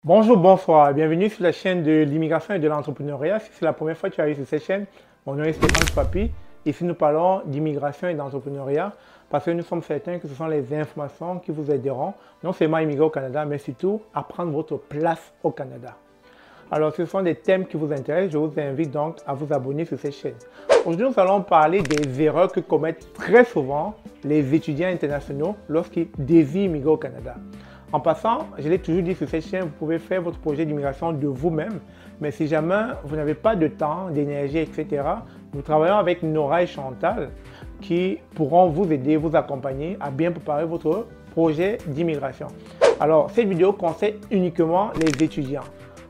Bonjour, bonsoir et bienvenue sur la chaîne de l'immigration et de l'entrepreneuriat. Si c'est la première fois que tu arrives sur cette chaîne, mon nom est Stéphane Papi. Ici, nous parlons d'immigration et d'entrepreneuriat parce que nous sommes certains que ce sont les informations qui vous aideront non seulement à immigrer au Canada, mais surtout à prendre votre place au Canada. Alors, ce sont des thèmes qui vous intéressent. Je vous invite donc à vous abonner sur cette chaîne. Aujourd'hui, nous allons parler des erreurs que commettent très souvent les étudiants internationaux lorsqu'ils désirent immigrer au Canada. En passant, je l'ai toujours dit sur cette chaîne, vous pouvez faire votre projet d'immigration de vous-même, mais si jamais vous n'avez pas de temps, d'énergie, etc., nous travaillons avec Nora et Chantal qui pourront vous aider, vous accompagner à bien préparer votre projet d'immigration. Alors, cette vidéo concerne uniquement les étudiants.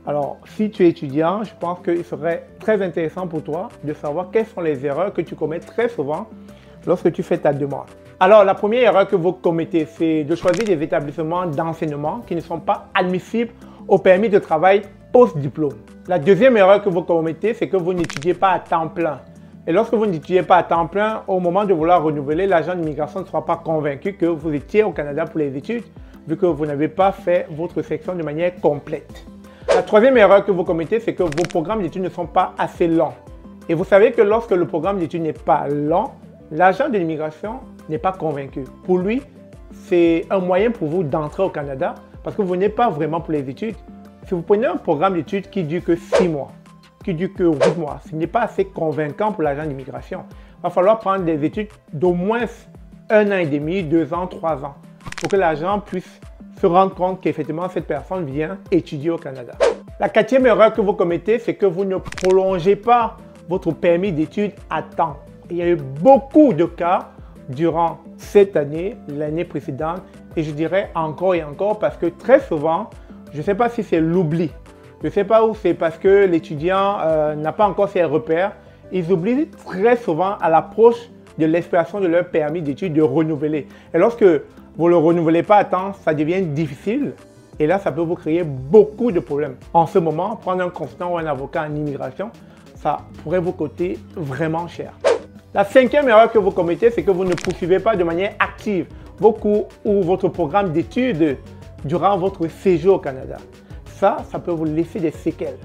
Alors, si tu es étudiant, je pense qu'il serait très intéressant pour toi de savoir quelles sont les erreurs que tu commets très souvent lorsque tu fais ta demande. Alors, la première erreur que vous commettez, c'est de choisir des établissements d'enseignement qui ne sont pas admissibles au permis de travail post-diplôme. La deuxième erreur que vous commettez, c'est que vous n'étudiez pas à temps plein. Et lorsque vous n'étudiez pas à temps plein, au moment de vouloir renouveler, l'agent d'immigration ne sera pas convaincu que vous étiez au Canada pour les études, vu que vous n'avez pas fait votre section de manière complète. La troisième erreur que vous commettez, c'est que vos programmes d'études ne sont pas assez longs. Et vous savez que lorsque le programme d'études n'est pas long, l'agent de l'immigration n'est pas convaincu. Pour lui, c'est un moyen pour vous d'entrer au Canada parce que vous n'êtes pas vraiment pour les études. Si vous prenez un programme d'études qui dure que 6 mois, qui dure que 8 mois, ce n'est pas assez convaincant pour l'agent d'immigration. Il va falloir prendre des études d'au moins 1 an et demi, 2 ans, 3 ans pour que l'agent puisse se rendre compte qu'effectivement cette personne vient étudier au Canada. La quatrième erreur que vous commettez, c'est que vous ne prolongez pas votre permis d'études à temps. Il y a eu beaucoup de cas durant cette année, l'année précédente, et je dirais encore et encore parce que très souvent, je ne sais pas si c'est l'oubli, je ne sais pas où c'est parce que l'étudiant n'a pas encore ses repères, ils oublient très souvent à l'approche de l'expiration de leur permis d'études de renouveler. Et lorsque vous ne le renouvelez pas à temps, ça devient difficile et là, ça peut vous créer beaucoup de problèmes. En ce moment, prendre un consultant ou un avocat en immigration, ça pourrait vous coûter vraiment cher. La cinquième erreur que vous commettez, c'est que vous ne poursuivez pas de manière active vos cours ou votre programme d'études durant votre séjour au Canada. Ça peut vous laisser des séquelles.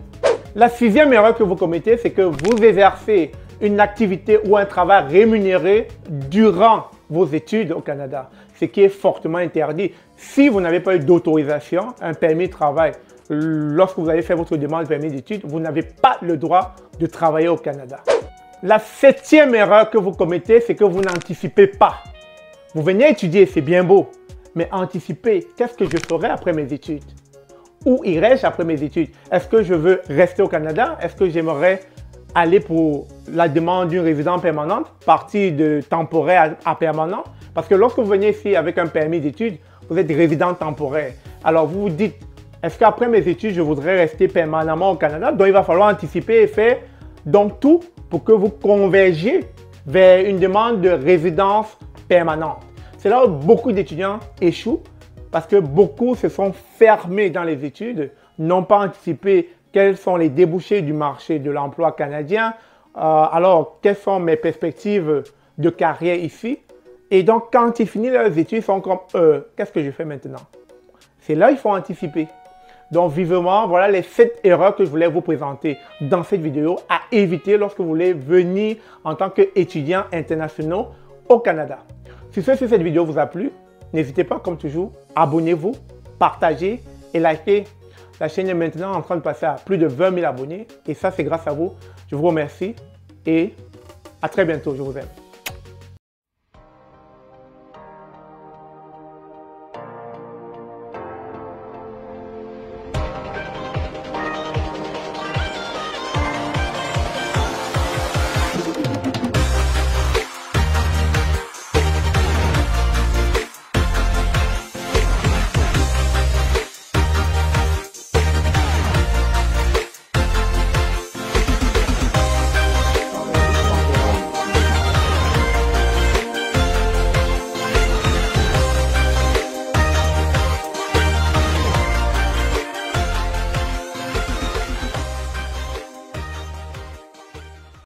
La sixième erreur que vous commettez, c'est que vous exercez une activité ou un travail rémunéré durant vos études au Canada, ce qui est fortement interdit. Si vous n'avez pas eu d'autorisation, un permis de travail, lorsque vous avez fait votre demande de permis d'études, vous n'avez pas le droit de travailler au Canada. La septième erreur que vous commettez, c'est que vous n'anticipez pas. Vous venez étudier, c'est bien beau, mais anticipez, qu'est-ce que je ferai après mes études? Où irai-je après mes études? Est-ce que je veux rester au Canada? Est-ce que j'aimerais aller pour la demande d'une résidence permanente, partir de temporaire à permanent? Parce que lorsque vous venez ici avec un permis d'études, vous êtes résident temporaire. Alors vous vous dites, est-ce qu'après mes études, je voudrais rester permanemment au Canada? Donc il va falloir anticiper et faire donc tout pour que vous convergiez vers une demande de résidence permanente. C'est là où beaucoup d'étudiants échouent parce que beaucoup se sont fermés dans les études, n'ont pas anticipé quels sont les débouchés du marché de l'emploi canadien, alors quelles sont mes perspectives de carrière ici. Et donc quand ils finissent leurs études, ils sont comme qu'est-ce que je fais maintenant? C'est là qu'il faut anticiper. Donc vivement, voilà les 7 erreurs que je voulais vous présenter dans cette vidéo à éviter lorsque vous voulez venir en tant qu'étudiant international au Canada. Si cette vidéo vous a plu, n'hésitez pas comme toujours, abonnez-vous, partagez et likez. La chaîne est maintenant en train de passer à plus de 20 000 abonnés et ça c'est grâce à vous. Je vous remercie et à très bientôt, je vous aime.